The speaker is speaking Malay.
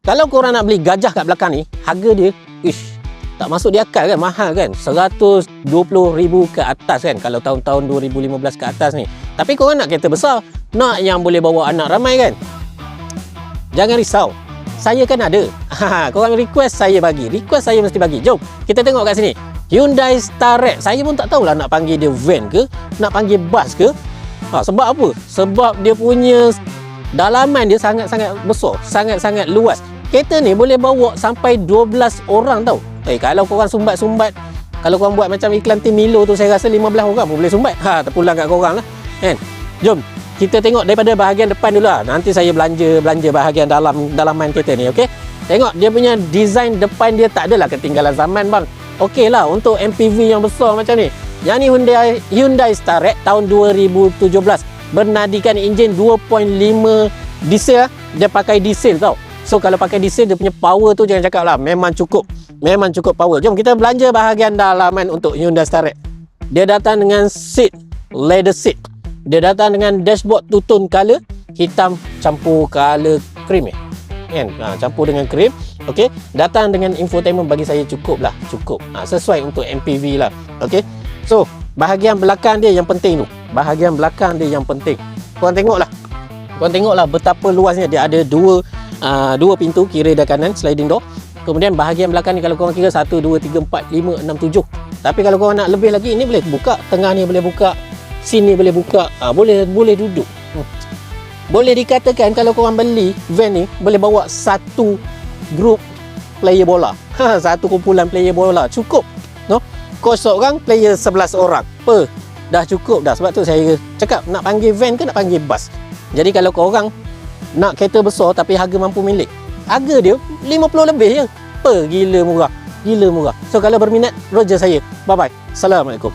Kalau korang nak beli gajah kat belakang ni, harga dia, tak masuk di akal kan, mahal kan, 120,000 ke atas kan kalau tahun-tahun 2015 ke atas ni. Tapi korang nak kereta besar, nak yang boleh bawa anak ramai kan, jangan risau, saya kan ada. Korang request saya bagi, request saya mesti bagi. Jom kita tengok kat sini, Hyundai Starex. Saya pun tak tahulah nak panggil dia van ke, nak panggil bus ke. Sebab apa? Sebab dia punya dalaman dia sangat-sangat besar, sangat-sangat luas. Kereta ni boleh bawa sampai 12 orang tau. Kalau korang sumbat-sumbat, kalau korang buat macam iklan tim Milo tu, saya rasa 15 orang pun boleh sumbat. Terpulang kat korang lah kan. Jom kita tengok daripada bahagian depan dulu lah. Nanti saya belanja bahagian dalaman kereta ni, okey. Tengok dia punya design depan dia, tak adalah ketinggalan zaman bang. Okey lah untuk MPV yang besar macam ni. Yang ni Hyundai Starex tahun 2017, bernadikan enjin 2.5 diesel. Dia pakai diesel tau. So kalau pakai diesel, dia punya power tu jangan cakap lah, memang cukup power. Jom kita belanja bahagian dalaman untuk Hyundai Starex. Dia datang dengan seat, leather seat. Dia datang dengan dashboard two-tone color, hitam campur color cream kan, campur dengan cream. Okey, datang dengan infotainment, bagi saya cukup. Sesuai untuk MPV lah. Okey, so bahagian belakang dia yang penting tu. Bahagian belakang dia yang penting. Korang tengoklah betapa luasnya. Dia ada dua pintu, kiri dan kanan, sliding door. Kemudian bahagian belakang ni kalau korang kira 1, 2, 3, 4, 5, 6, 7. Tapi kalau korang nak lebih lagi, ini boleh buka, tengah ni boleh buka, sini boleh buka, boleh duduk. Boleh dikatakan kalau korang beli van ni, boleh bawa satu grup player bola. Satu kumpulan player bola cukup, no? Kos seorang, player 11 orang. Dah cukup dah. Sebab tu saya cakap, nak panggil van ke nak panggil bus. Jadi kalau korang nak kereta besar tapi harga mampu milik, harga dia 50 lebih je. Gila murah. So kalau berminat, roger saya. Bye bye. Assalamualaikum.